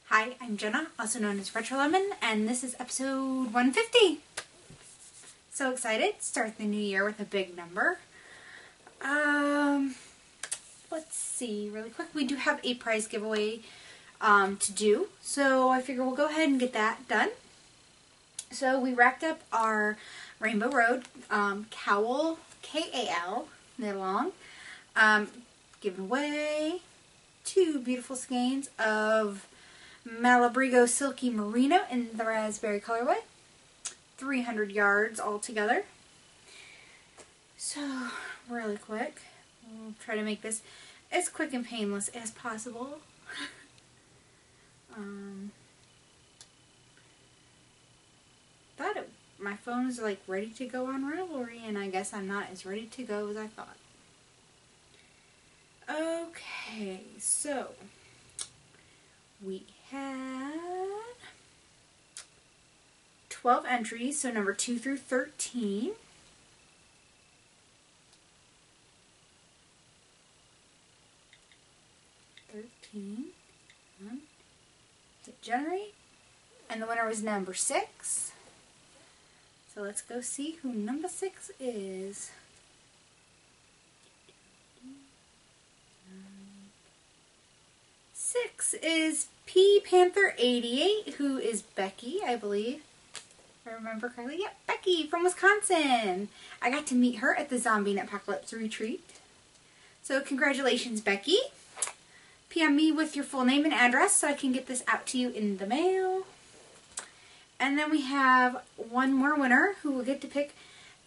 Hi, I'm Jenna, also known as RetroLemon, and this is episode 150. So excited to start the new year with a big number. Let's see really quick. We do have a prize giveaway to do, so I figure we'll go ahead and get that done. So we racked up our Rainbow Road cowl, K-A-L, knit along, giving away 2 beautiful skeins of Malabrigo Silky Merino in the raspberry colorway. 300 yards altogether. So, really quick, we'll try to make this as quick and painless as possible. My phone is like ready to go on Ravelry, and I guess I'm not as ready to go as I thought. Okay, so we had 12 entries, so number 2 through 13. Hit generate, and the winner was number 6. So let's go see who number 6 is. Six is P Panther 88, who is Becky, I believe. If I remember correctly. Yep, Becky from Wisconsin. I got to meet her at the Zombie Apocalypse retreat. So congratulations, Becky. PM me with your full name and address so I can get this out to you in the mail. And then we have one more winner who will get to pick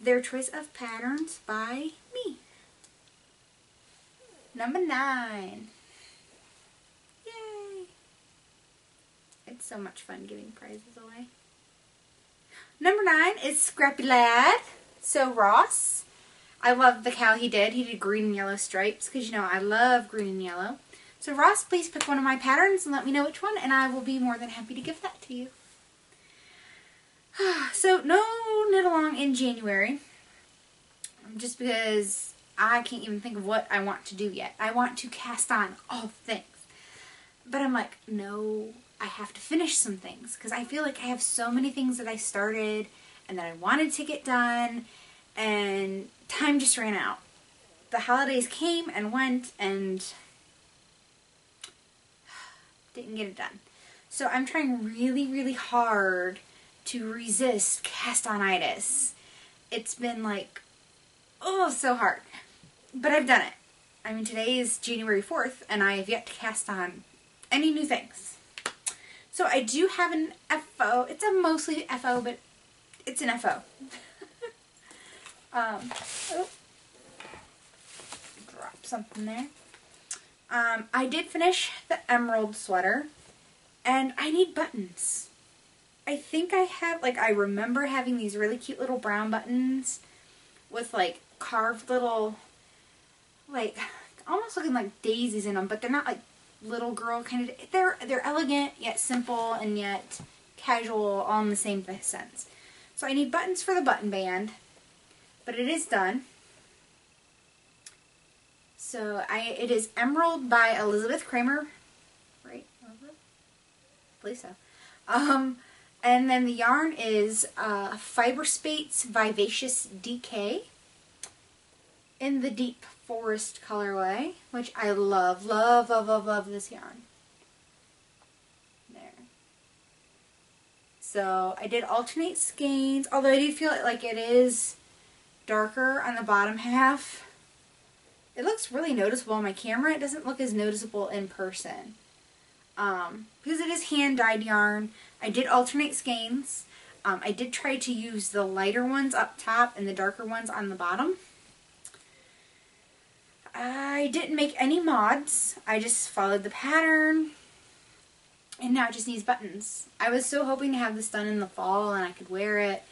their choice of patterns by me. Number 9. Yay! It's so much fun giving prizes away. Number 9 is Scrappy Lad. So Ross, I love the cowl he did. He did green and yellow stripes because you know I love green and yellow. So Ross, please pick one of my patterns and let me know which one, and I will be more than happy to give that to you. So no knit along in January, just because I can't even think of what I want to do yet. I want to cast on all things, but I'm like, no, I have to finish some things because I feel like I have so many things that I started and that I wanted to get done, and time just ran out. The holidays came and went and didn't get it done. So I'm trying really, really hard to resist cast-on-itis. It's been like, oh, so hard. But I've done it. I mean, today is January 4th, and I have yet to cast on any new things. So I do have an FO. It's a mostly FO, but it's an FO. Drop something there. I did finish the emerald sweater, and I need buttons. I think I have, like, I remember having these really cute little brown buttons with, like, carved little, like, almost looking like daisies in them, but they're not, like, little girl kind of, they're elegant, yet simple, and yet casual, all in the same sense. So I need buttons for the button band, but it is done. So it is Emerald by Elizabeth Kramer, right? Elizabeth? I believe so. And then the yarn is Fiber Spates Vivacious DK in the Deep Forest colorway, which I love, love, love, love, love this yarn. There. So I did alternate skeins, although I do feel like it is darker on the bottom half. It looks really noticeable on my camera. It doesn't look as noticeable in person. Because it is hand-dyed yarn. I did alternate skeins. I did try to use the lighter ones up top and the darker ones on the bottom. I didn't make any mods. I just followed the pattern. And now it just needs buttons. I was so hoping to have this done in the fall and I could wear it.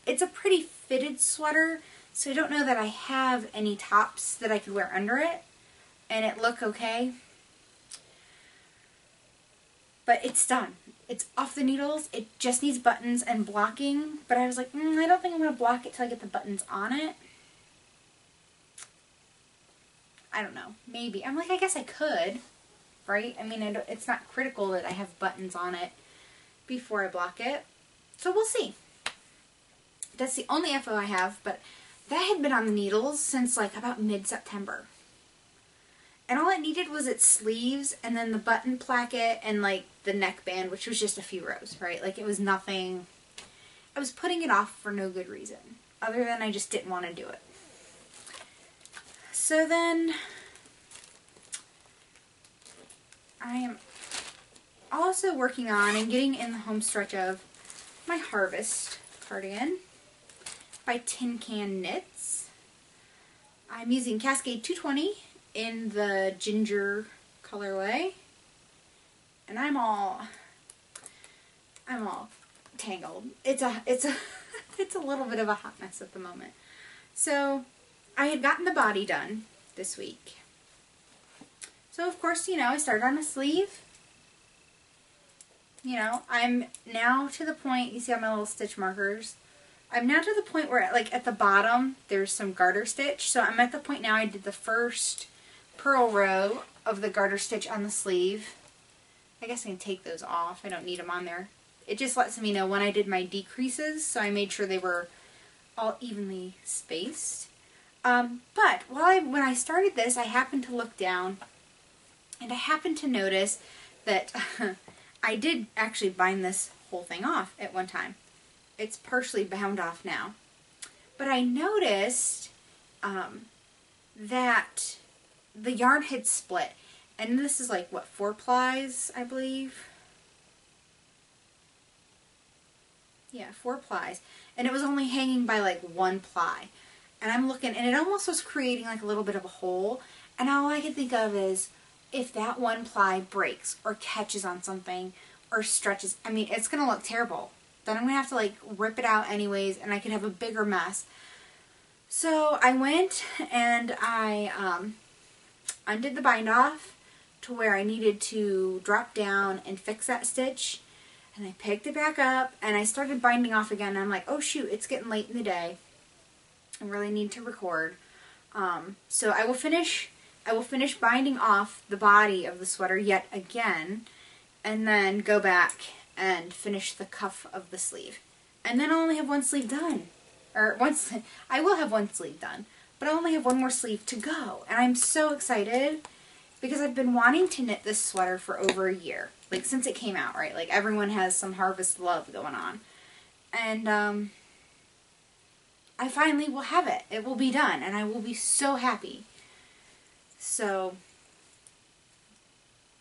It's a pretty fitted sweater, so I don't know that I have any tops that I could wear under it and it look okay. But it's done. It's off the needles. It just needs buttons and blocking. But I was like, I don't think I'm going to block it till I get the buttons on it. I don't know. Maybe. I'm like, I guess I could. right? I mean, it's not critical that I have buttons on it before I block it. So we'll see. That's the only info I have, but that had been on the needles since like about mid-September. And all it needed was its sleeves and then the button placket and like the neckband, which was just a few rows, right? Like it was nothing. I was putting it off for no good reason, other than I just didn't want to do it. So then I am also working on and getting in the home stretch of my Harvest cardigan by Tin Can Knits. I'm using Cascade 220 in the ginger colorway, and I'm all tangled. It's a it's a little bit of a hot mess at the moment. So I had gotten the body done this week. So of course, you know, I started on a sleeve. You know, I'm now to the point, you see all my little stitch markers. I'm now to the point where, like, at the bottom, there's some garter stitch. So I'm at the point now I did the first purl row of the garter stitch on the sleeve. I guess I can take those off. I don't need them on there. It just lets me know when I did my decreases, so I made sure they were all evenly spaced. But when I started this, I happened to look down, and I happened to notice that I did actually bind this whole thing off at one time. It's partially bound off now. But I noticed that the yarn had split. And this is like, what, 4 plies, I believe? Yeah, 4 plies. And it was only hanging by like 1 ply. And I'm looking, and it almost was creating like a little bit of a hole. And all I could think of is, if that 1 ply breaks or catches on something or stretches, I mean, it's going to look terrible. Then I'm going to have to like rip it out anyways, and I could have a bigger mess. So I went and I undid the bind off to where I needed to drop down and fix that stitch. And I picked it back up and I started binding off again. And I'm like, oh shoot, it's getting late in the day. I really need to record. So I will finish binding off the body of the sweater yet again, and then go back and finish the cuff of the sleeve. And then I'll only have 1 sleeve done. I will have 1 sleeve done, but I only have 1 more sleeve to go. And I'm so excited because I've been wanting to knit this sweater for over a year. Like, since it came out, right? Like, everyone has some Harvest love going on. And, I finally will have it. It will be done, and I will be so happy. So,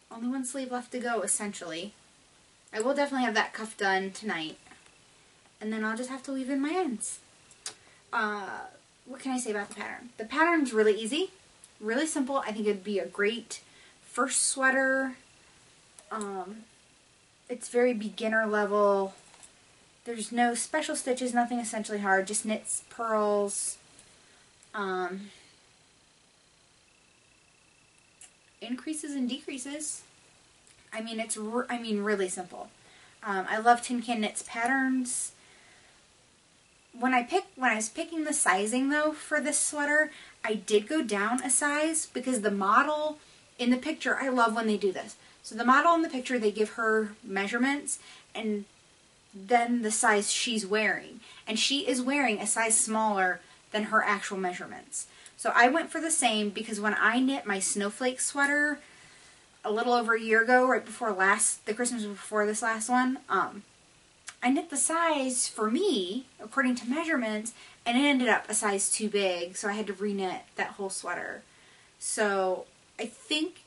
only 1 sleeve left to go, essentially. I will definitely have that cuff done tonight. And then I'll just have to weave in my ends. What can I say about the pattern? The pattern's really easy, really simple. I think it'd be a great first sweater. It's very beginner level. There's no special stitches, nothing essentially hard, just knits, purls, increases and decreases. I mean, it's really simple. I love Tin Can Knits patterns. When I was picking the sizing though for this sweater, I did go down a size because the model in the picture, I love when they do this. So the model in the picture, they give her measurements and then the size she's wearing. And she is wearing a size smaller than her actual measurements. So I went for the same because when I knit my snowflake sweater a little over a year ago, right before the Christmas before this last one, I knit the size for me, according to measurements, and it ended up a size too big, so I had to re-knit that whole sweater. So I think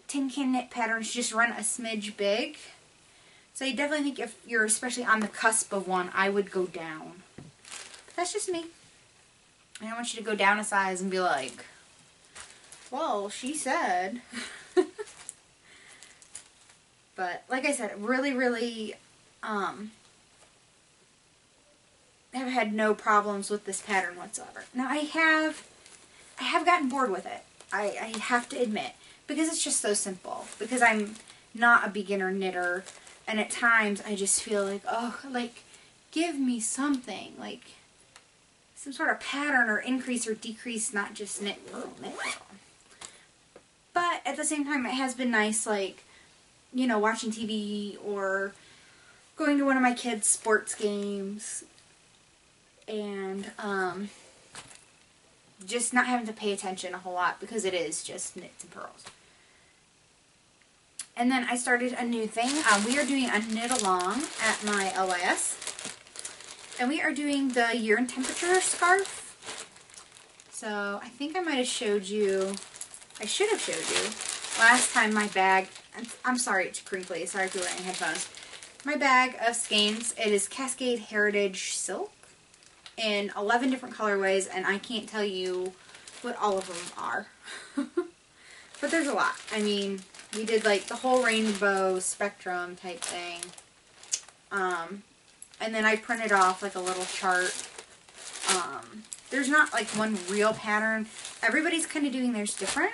Tin Can Knit patterns just run a smidge big. So I definitely think if you're especially on the cusp of one, I would go down. But that's just me. I don't want you to go down a size and be like, well, she said. But like I said, really, really have had no problems with this pattern whatsoever. Now I have gotten bored with it. I have to admit, because it's just so simple. Because I'm not a beginner knitter, and at times I just feel like, oh, like, give me something, like some sort of pattern or increase or decrease, not just knit, purl, knit, purl. But at the same time, it has been nice, like, you know, watching TV or going to one of my kids' sports games and just not having to pay attention a whole lot because it is just knits and pearls. And then I started a new thing. We are doing a knit along at my LYS. And we are doing the year and temperature scarf. So I think I might have showed you, I should have showed you last time my bag, I'm sorry it's crinkly, sorry if you're wearing headphones. My bag of skeins, it is Cascade Heritage Silk in 11 different colorways, and I can't tell you what all of them are. But there's a lot. I mean, we did like the whole rainbow spectrum type thing. And then I printed off like a little chart. There's not like one real pattern. Everybody's kind of doing theirs different.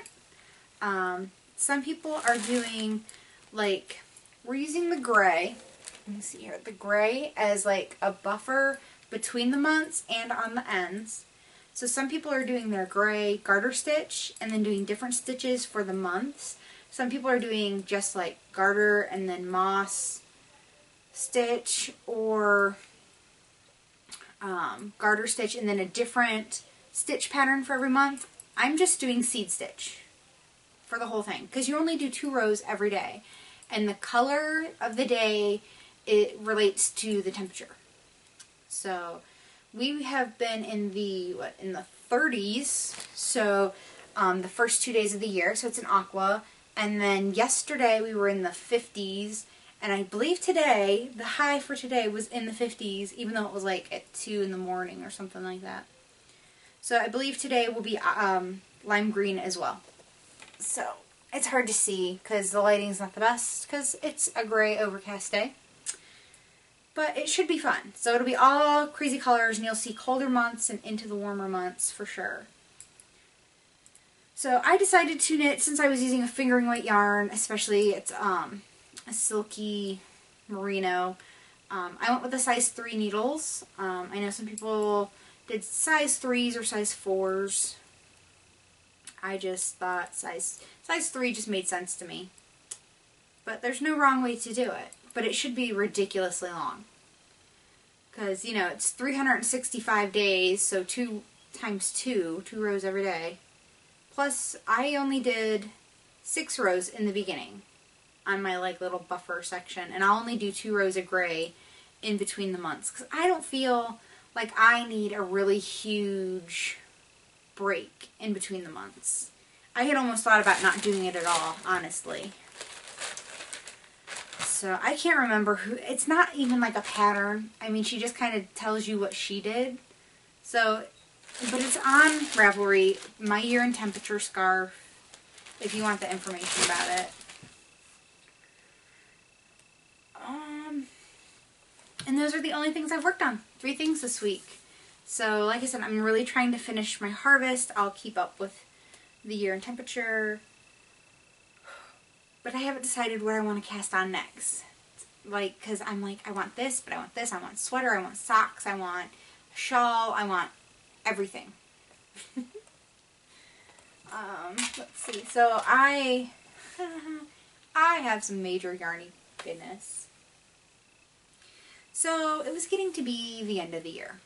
Some people are doing like, we're using the gray. Let me see here. The gray as like a buffer between the months and on the ends. So some people are doing their gray garter stitch and then doing different stitches for the months. Some people are doing just like garter and then moss stitch, or garter stitch and then a different stitch pattern for every month. I'm just doing seed stitch for the whole thing because you only do 2 rows every day, and the color of the day, it relates to the temperature. So we have been in the in the 30s, so the first 2 days of the year, so it's an aqua, and then yesterday we were in the 50s. And I believe today, the high for today was in the 50s, even though it was like at 2 in the morning or something like that. So I believe today will be lime green as well. So it's hard to see because the lighting's not the best because it's a gray overcast day. But it should be fun. So it'll be all crazy colors, and you'll see colder months and into the warmer months for sure. So I decided to knit, since I was using a fingering weight yarn, especially it's a silky merino. I went with the size 3 needles. I know some people did size 3s or size 4s. I just thought size 3 just made sense to me. But there's no wrong way to do it. But it should be ridiculously long. Because, you know, it's 365 days, so 2 times 2 rows every day. Plus, I only did 6 rows in the beginning on my like little buffer section, and I'll only do 2 rows of gray in between the months because I don't feel like I need a really huge break in between the months. I had almost thought about not doing it at all, honestly. So I can't remember who, it's not even like a pattern. I mean, she just kind of tells you what she did. So, but it's on Ravelry, my year and temperature scarf, if you want the information about it. And those are the only things I've worked on. 3 things this week. So, like I said, I'm really trying to finish my harvest. I'll keep up with the year and temperature. But I haven't decided what I want to cast on next. Like, because I'm like, I want this, but I want this. I want sweater, I want socks, I want a shawl, I want everything. Let's see. So, I have some major Yarny goodness. So, it was getting to be the end of the year.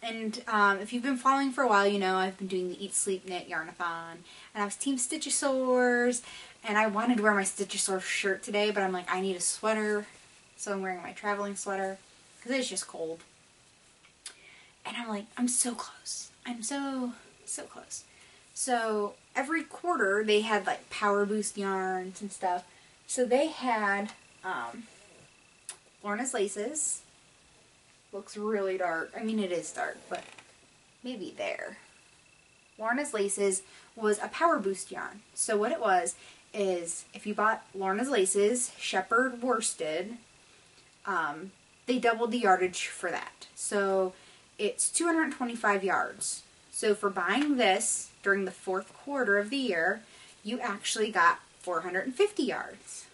And if you've been following for a while, you know I've been doing the Eat, Sleep, Knit Yarnathon. And I was Team Stitchosaurs. And I wanted to wear my Stitchosaurs shirt today, but I'm like, I need a sweater. So I'm wearing my traveling sweater. Because it's just cold. And I'm like, I'm so close. I'm so close. So every quarter they had like Power Boost yarns and stuff. So they had Lorna's Laces. Looks really dark. I mean, it is dark, but maybe there. Lorna's Laces was a Power Boost yarn. So what it was is, if you bought Lorna's Laces, shepherd worsted, they doubled the yardage for that. So it's 225 yards. So for buying this during the 4th quarter of the year, you actually got 450 yards.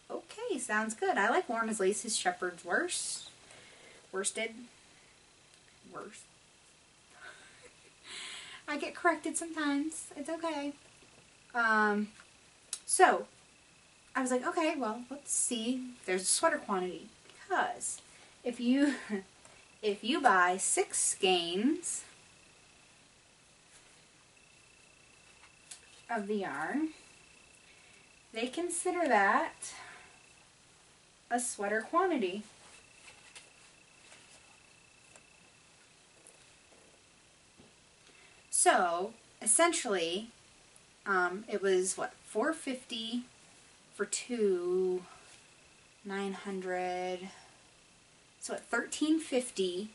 Okay, sounds good. I like Lorna's Laces shepherd's worsted. I get corrected sometimes. It's okay. So I was like, okay, well, let's see if there's a sweater quantity, because if you if you buy 6 skeins of the yarn, they consider that a sweater quantity. So essentially, it was what, $4.50 for 2, 900. So at $13.50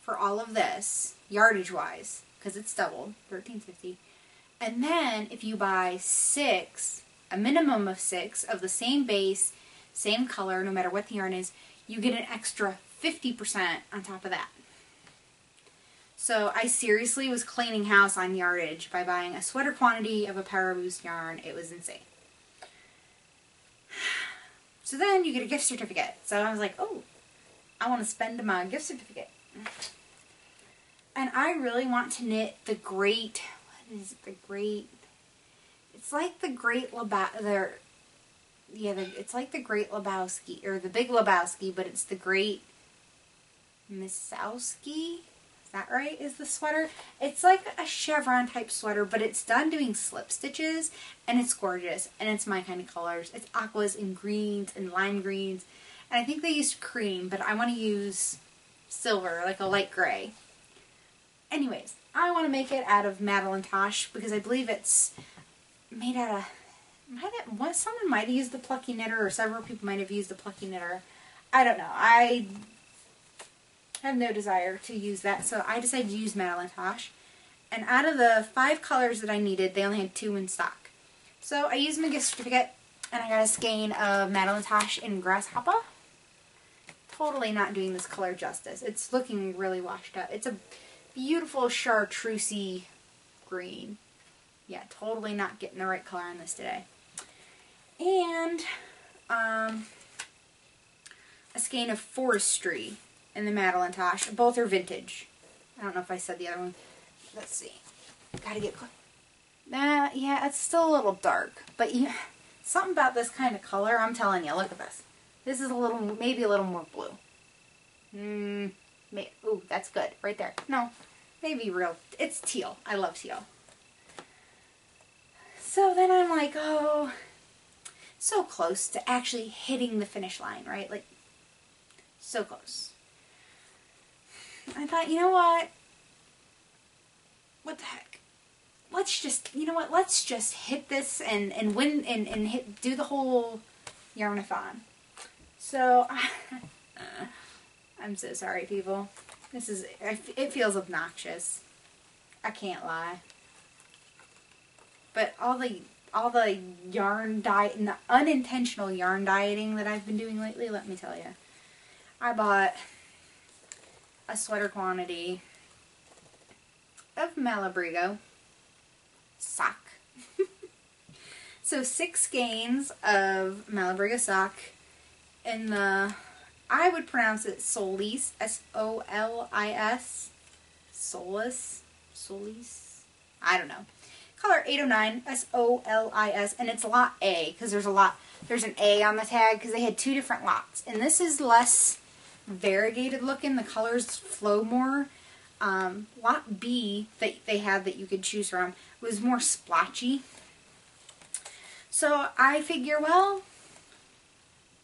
for all of this, yardage wise, because it's doubled, $13.50. And then if you buy 6, a minimum of 6 of the same base, same color, no matter what the yarn is, you get an extra 50% on top of that. So I seriously was cleaning house on yardage by buying a sweater quantity of a Power Boost yarn. It was insane. So then you get a gift certificate. So I was like, oh, I want to spend my gift certificate. And I really want to knit the Great, what is it, the Great, it's like the Great it's like the Great Lebowski, or the Big Lebowski, but it's the Great Misowski. Is that right? Is the sweater? It's like a chevron type sweater, but it's done doing slip stitches, and it's gorgeous, and it's my kind of colors. It's aquas and greens and lime greens, and I think they used cream, but I want to use silver, like a light gray. Anyways, I want to make it out of Madeline Tosh because I believe it's made out of, someone might have used the Plucky Knitter, or several people might have used the Plucky Knitter. I don't know. I have no desire to use that, so I decided to use Madeline Tosh. And out of the 5 colors that I needed, they only had 2 in stock. So I used my gift certificate, and I got a skein of Madeline Tosh in Grasshopper. Totally not doing this color justice. It's looking really washed out. It's a beautiful chartreusey green. Yeah, totally not getting the right color on this today. And a skein of Forestry in the Madeline Tosh. Both are vintage. I don't know if I said the other one. Let's see. Gotta get close. Yeah, it's still a little dark. But something about this kind of color, I'm telling you, look at this. This is a little, maybe a little more blue. Ooh, that's good. Right there. No, maybe real. It's teal. I love teal. So then I'm like, oh, so close to actually hitting the finish line, right? Like, so close. I thought, you know what? What the heck? Let's just, you know what? Let's just hit this and win and do the whole yarn-a-thon. So, I'm so sorry, people. It feels obnoxious. I can't lie. But all the yarn diet and the unintentional yarn dieting that I've been doing lately, let me tell you. I bought a sweater quantity of Malabrigo sock. So 6 skeins of Malabrigo sock in the, I would pronounce it Solis, S-O-L-I-S, Solis, I don't know. Color 809, S-O-L-I-S, and it's lot A, because there's an A on the tag, because they had 2 different lots. And this is less variegated looking, the colors flow more. Lot B that they had that you could choose from was more splotchy. So I figure, well,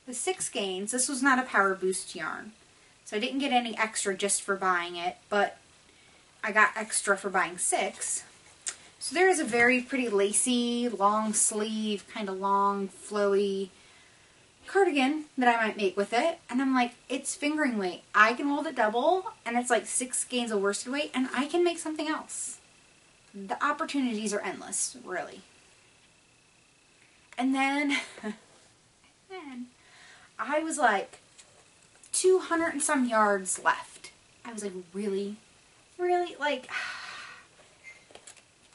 the 6 skeins, this was not a Power Boost yarn. So I didn't get any extra just for buying it, but I got extra for buying 6. So there is a very pretty lacy, long sleeve, kind of long, flowy cardigan that I might make with it. And I'm like, it's fingering weight. I can hold it double, and it's like 6 skeins of worsted weight, and I can make something else. The opportunities are endless, really. And then I was like 200 and some yards left. I was like, really? Really? Like,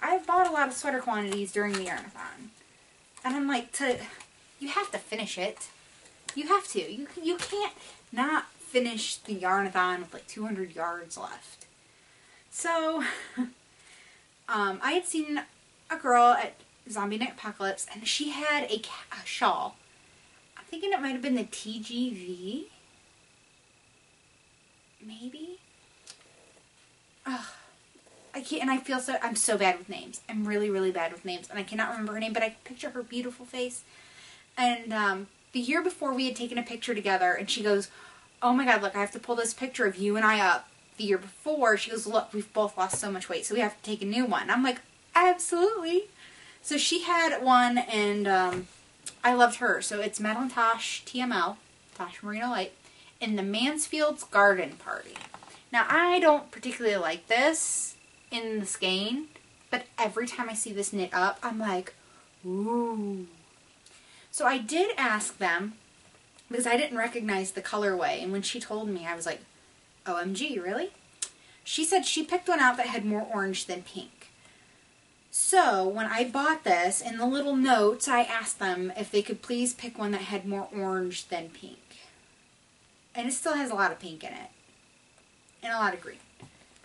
I've bought a lot of sweater quantities during the yarn-a-thon. And I'm like, you have to finish it. You have to. You can't not finish the yarn-a-thon with like 200 yards left. So, I had seen a girl at Zombie Knit Apocalypse, and she had a shawl. I'm thinking it might have been the TGV. Maybe? Ugh. I can't, and I feel so, I'm so bad with names. I'm really, really bad with names, and I cannot remember her name, but I picture her beautiful face. And the year before we had taken a picture together, and she goes, oh my god, look, I have to pull this picture of you and I up. The year before, she goes, look, we've both lost so much weight, so we have to take a new one. I'm like, absolutely. So she had one, and I loved her. So it's Madeline Tosh TML, Tosh Merino Light, in the Mansfield's Garden Party. Now, I don't particularly like this in the skein, but every time I see this knit up, I'm like, ooh. So I did ask them, because I didn't recognize the colorway, and when she told me, I was like, OMG, really? She said she picked one out that had more orange than pink. So when I bought this, in the little notes, I asked them if they could please pick one that had more orange than pink. And it still has a lot of pink in it. And a lot of green.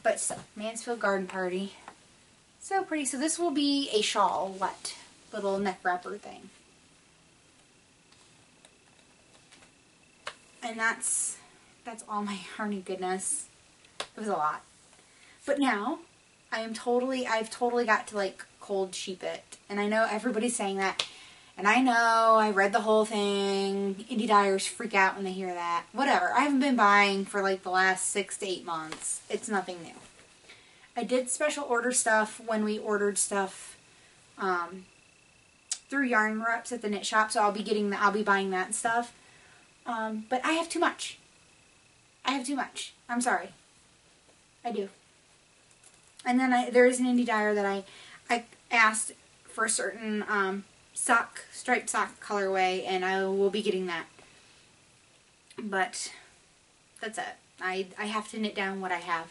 But still, Mansfield Garden Party. So pretty. So this will be a shawl, little neck wrapper thing. And that's all my Yarny goodness. It was a lot. But now, I've totally got to like cold sheep it. And I know everybody's saying that. And I know, I read the whole thing. Indie dyers freak out when they hear that. Whatever. I haven't been buying for like the last 6 to 8 months. It's nothing new. I did special order stuff when we ordered stuff through Yarn Reps at the knit shop. So I'll be buying that stuff. But I have too much. I have too much. I'm sorry. I do. And then there is an indie dyer that I asked for a certain striped sock colorway, and I will be getting that. But that's it. I have to knit down what I have.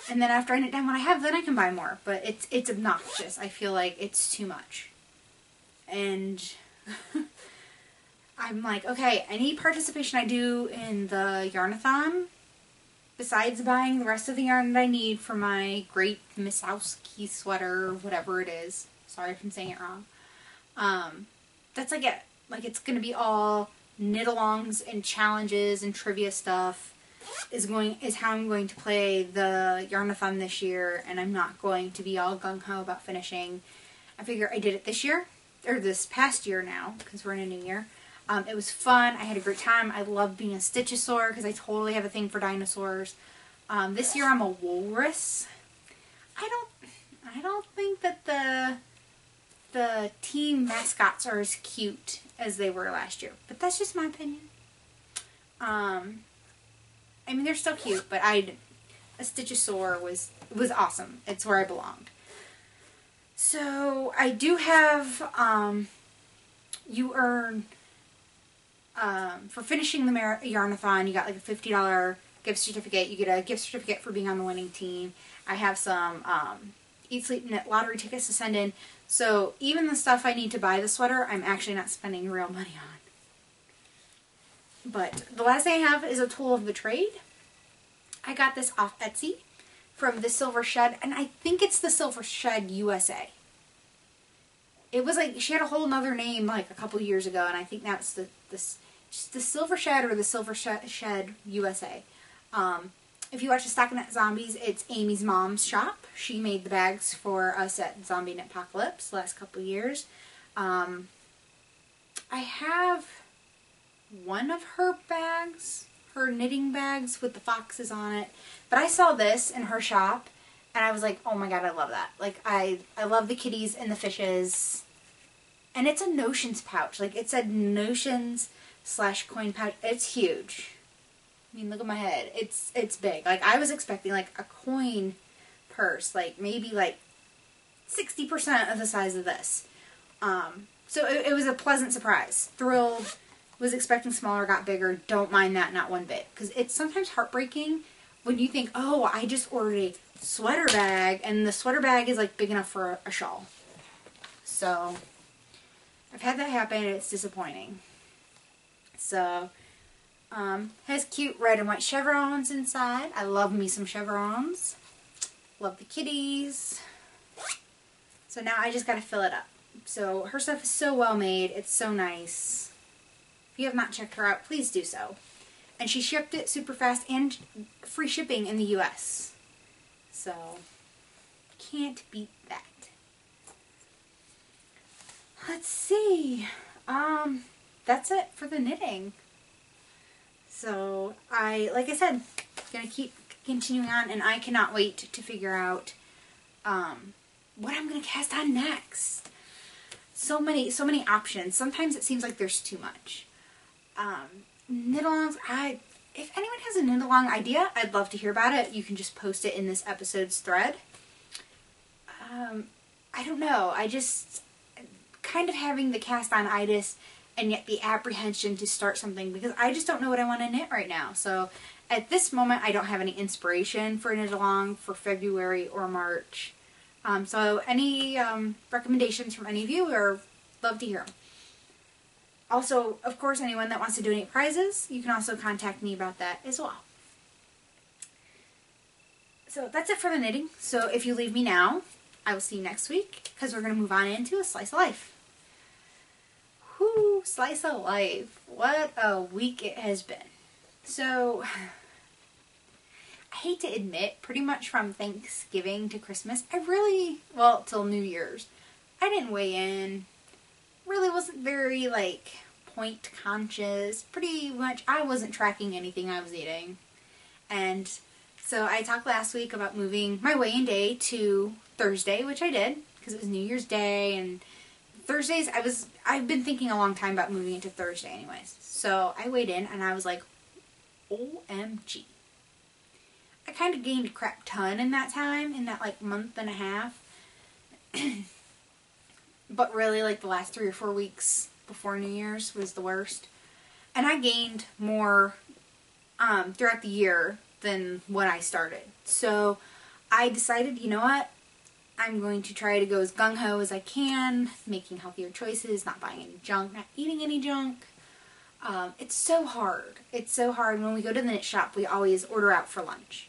And then after I knit down what I have, then I can buy more. But it's obnoxious. I feel like it's too much. And I'm like, okay, any participation I do in the Yarnathon, besides buying the rest of the yarn that I need for my great Misowski sweater, whatever it is, sorry if I'm saying it wrong, that's like it. Like, it's going to be all knit-alongs and challenges and trivia stuff is how I'm going to play the Yarnathon this year, and I'm not going to be all gung-ho about finishing. I figure I did it this year, or this past year now, because we're in a new year. It was fun. I had a great time. I love being a Stitchosaur because I totally have a thing for dinosaurs. This year I'm a walrus. I don't think that the team mascots are as cute as they were last year, but that's just my opinion. I mean, they're still cute, but a Stitchosaur was awesome. It's where I belonged. So I do have you earn. For finishing the Yarnathon, you got like a $50 gift certificate. You get a gift certificate for being on the winning team. I have some Eat, Sleep, Knit lottery tickets to send in. So even the stuff I need to buy the sweater, I'm actually not spending real money on. But the last thing I have is a tool of the trade. I got this off Etsy from the Silver Shed, and I think it's the Silver Shed USA. It was like, she had a whole nother name like a couple years ago, and I think that's just the Silver Shed or the Silver Shed USA. If you watch the Stockinette Zombies, it's Amy's mom's shop. She made the bags for us at Zombie Knit Apocalypse the last couple years. I have one of her bags, her knitting bags with the foxes on it, but I saw this in her shop, and I was like, oh my god, I love that. Like, I love the kitties and the fishes. And it's a Notions pouch. Like, it said Notions/coin pouch. It's huge. I mean, look at my head. It's big. Like, I was expecting, like, a coin purse. Like, maybe, like, 60% of the size of this. So it was a pleasant surprise. Thrilled. Was expecting smaller, got bigger. Don't mind that, not one bit. Because it's sometimes heartbreaking when you think, oh, I just ordered a sweater bag, and the sweater bag is like big enough for a shawl. So I've had that happen, and it's disappointing. So has cute red and white chevrons inside. I love me some chevrons. Love the kitties. So now I just got to fill it up. So her stuff is so well made. It's so nice. If you have not checked her out, please do so. And she shipped it super fast and free shipping in the US. So, can't beat that. Let's see. That's it for the knitting. So, like I said, gonna keep continuing on, and I cannot wait to figure out what I'm gonna cast on next. So many options. Sometimes it seems like there's too much. Knit-alongs, if anyone has a knit-along idea, I'd love to hear about it. You can just post it in this episode's thread. I don't know. I just kind of having the cast-on-itis and yet the apprehension to start something, because I just don't know what I want to knit right now. So at this moment, I don't have any inspiration for a knit-along for February or March. So any recommendations from any of you, or love to hear them. Also, of course, anyone that wants to donate prizes, you can also contact me about that as well. So that's it for the knitting. So if you leave me now, I will see you next week, because we're going to move on into a slice of life. Whoo, slice of life. What a week it has been. So, I hate to admit, pretty much from Thanksgiving to Christmas, well, till New Year's, I didn't weigh in. Really wasn't very, point conscious. Pretty much, I wasn't tracking anything I was eating. And so I talked last week about moving my weigh-in day to Thursday, which I did, because it was New Year's Day, and Thursdays, I've been thinking a long time about moving it to Thursday anyways. So I weighed in, and I was like, OMG. I kind of gained a crap ton in that time, in that, month and a half. But really, the last 3 or 4 weeks before New Year's was the worst. And I gained more throughout the year than when I started. So I decided, you know what? I'm going to try to go as gung-ho as I can, making healthier choices, not buying any junk, not eating any junk. It's so hard. It's so hard. When we go to the knit shop, we always order out for lunch.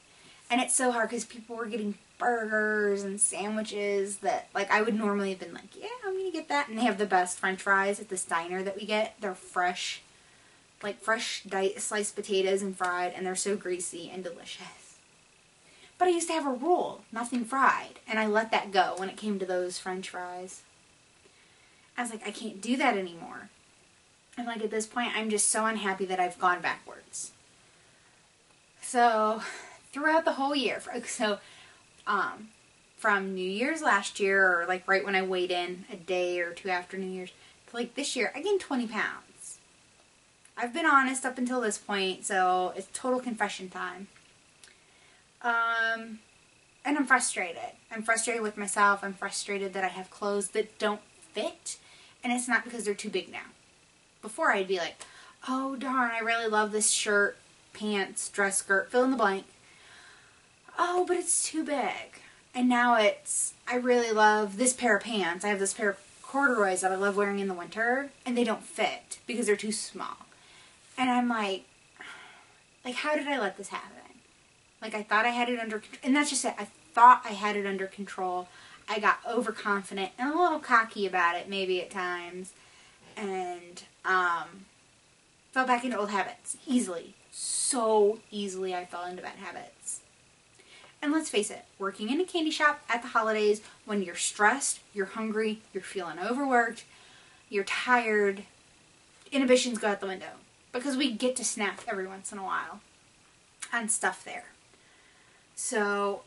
And it's so hard because people were getting burgers and sandwiches that, I would normally have been like, yeah, I'm going to get that. And they have the best french fries at this diner that we get. They're fresh, fresh sliced potatoes and fried, and they're so greasy and delicious. But I used to have a rule, nothing fried, and I let that go when it came to those french fries. I was like, I can't do that anymore. And at this point, I'm just so unhappy that I've gone backwards. So, throughout the whole year, from New Year's last year, or right when I weighed in a day or two after New Year's, to this year, I gained 20 pounds. I've been honest up until this point, so it's total confession time. And I'm frustrated. I'm frustrated with myself. I'm frustrated that I have clothes that don't fit, and it's not because they're too big now. Before I'd be like, oh darn, I really love this shirt, pants, dress skirt, fill in the blank. Oh, but it's too big. And now I really love this pair of pants. I have this pair of corduroys that I love wearing in the winter, and they don't fit because they're too small. And I'm like, how did I let this happen? I thought I had it under control. And that's just it. I thought I had it under control. I got overconfident and a little cocky about it maybe at times. And fell back into old habits. Easily. So easily I fell into bad habits. And let's face it, working in a candy shop at the holidays, when you're stressed, you're hungry, you're feeling overworked, you're tired, inhibitions go out the window. Because we get to snack every once in a while on stuff there. So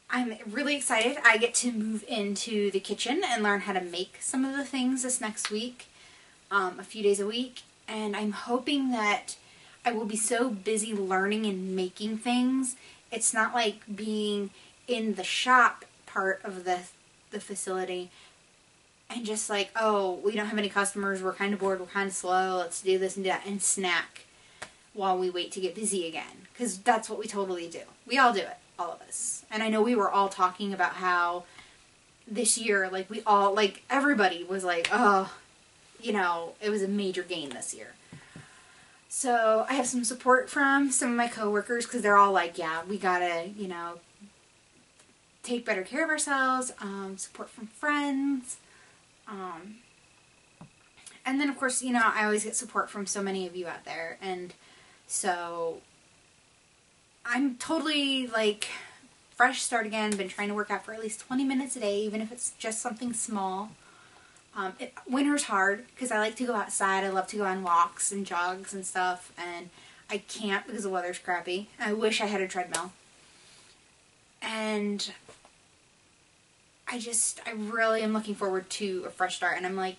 I'm really excited. I get to move into the kitchen and learn how to make some of the things this next week, a few days a week. And I'm hoping that I will be so busy learning and making things. It's not like being in the shop part of the facility and just oh, we don't have any customers, we're kind of bored, we're kind of slow, let's do this and do that, and snack while we wait to get busy again. Because that's what we totally do. We all do it. All of us. And I know we were all talking about how this year, we all, everybody was oh, it was a major gain this year. So I have some support from some of my coworkers, because they're all yeah, we gotta, take better care of ourselves, support from friends, and then of course, you know, I always get support from so many of you out there, and so I'm totally like fresh start again. Been trying to work out for at least 20 minutes a day, even if it's just something small. Winter's hard because I like to go outside. I love to go on walks and jogs and stuff, and I can't because the weather's crappy. I wish I had a treadmill. And I really am looking forward to a fresh start, and I'm like,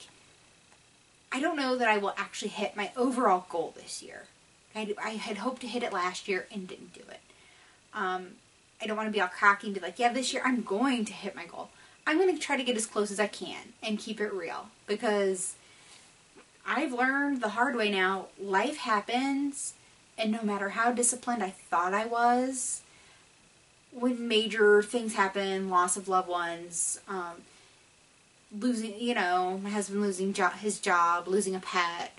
I don't know that I will actually hit my overall goal this year. I had hoped to hit it last year and didn't do it. I don't want to be all cocky and be like, yeah, this year I'm going to hit my goal. I'm going to try to get as close as I can and keep it real, because I've learned the hard way now, life happens, and no matter how disciplined I thought I was, when major things happen, loss of loved ones, losing, you know, my husband losing his job, losing a pet,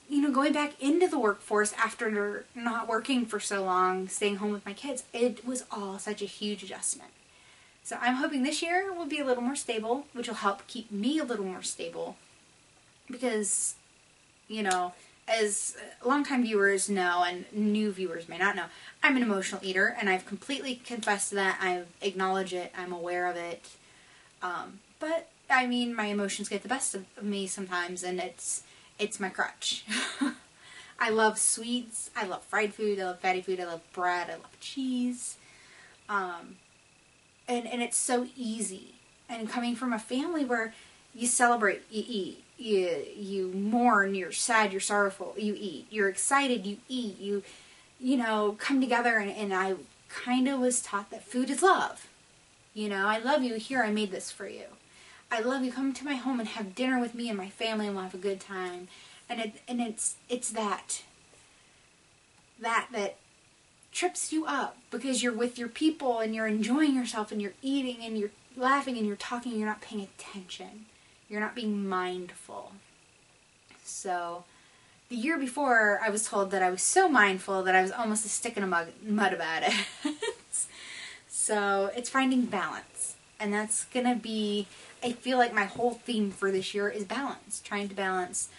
you know, going back into the workforce after not working for so long, staying home with my kids, it was all such a huge adjustment. So I'm hoping this year will be a little more stable, which will help keep me a little more stable, because, you know, as longtime viewers know, and new viewers may not know, I'm an emotional eater, and I've completely confessed to that. I acknowledge it. I'm aware of it. But, I mean, my emotions get the best of me sometimes, and it's my crutch. I love sweets. I love fried food. I love fatty food. I love bread. I love cheese. And it's so easy. And coming from a family where you celebrate, you eat, you mourn, you're sad, you're sorrowful, you eat, you're excited, you eat, you know, come together, and I kind of was taught that food is love. You know, I love you, here, I made this for you. I love you, come to my home and have dinner with me and my family and we'll have a good time. And it's that trips you up, because you're with your people and you're enjoying yourself and you're eating and you're laughing and you're talking and you're not paying attention. You're not being mindful. So the year before, I was told that I was so mindful that I was almost a stick in a mud about it. So it's finding balance. And that's going to be, I feel like my whole theme for this year is balance. Trying to balance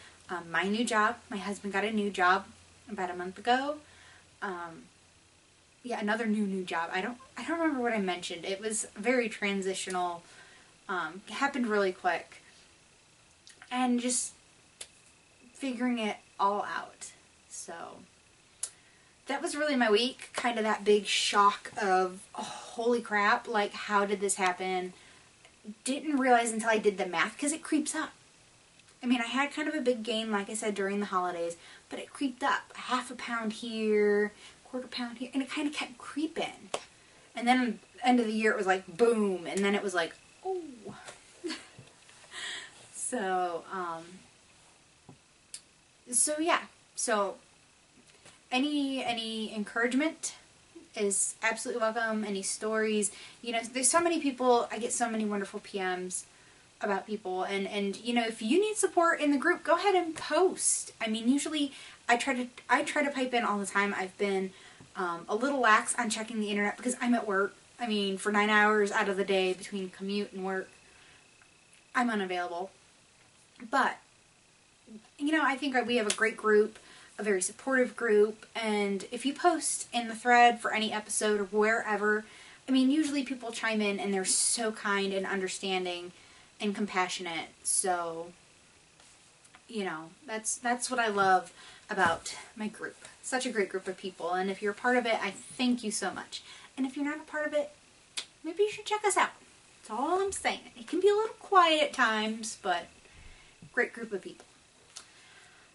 my new job. My husband got a new job about a month ago. Yeah, another new job. I don't remember what I mentioned. It was very transitional. It happened really quick. And just figuring it all out. So that was really my week. Kind of that big shock of, oh, holy crap, like, how did this happen? Didn't realize until I did the math, because it creeps up. I mean, I had kind of a big gain, like I said, during the holidays, but it creeped up. Half a pound here, quarter pound here, and it kind of kept creeping. And then at the end of the year, it was like, boom, and then it was like, oh. So yeah. So any encouragement is absolutely welcome. Any stories, you know, there's so many people, I get so many wonderful PMs about people, and you know, if you need support in the group, go ahead and post. I mean, usually I try to pipe in all the time. I've been a little lax on checking the internet because I'm at work. I mean, for 9 hours out of the day between commute and work, I'm unavailable. But, you know, I think we have a great group, a very supportive group, and if you post in the thread for any episode or wherever, I mean, usually people chime in and they're so kind and understanding and compassionate. So, you know, that's what I love about my group. Such a great group of people, and if you're a part of it, I thank you so much. And if you're not a part of it, maybe you should check us out. That's all I'm saying. It can be a little quiet at times, but great group of people.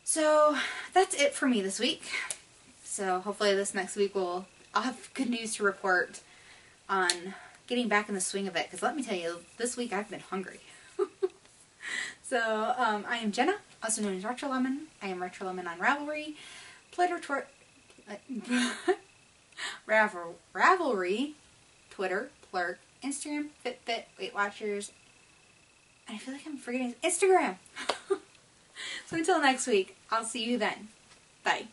So that's it for me this week. So hopefully this next week I'll have good news to report on getting back in the swing of it. Because let me tell you, this week I've been hungry. So I am Jenna, also known as RetroLemon. I am RetroLemon on Ravelry, Ravelry, Twitter, Plurk, Instagram, Fitbit, Weight Watchers, and I feel like I'm forgetting Instagram. So until next week, I'll see you then. Bye.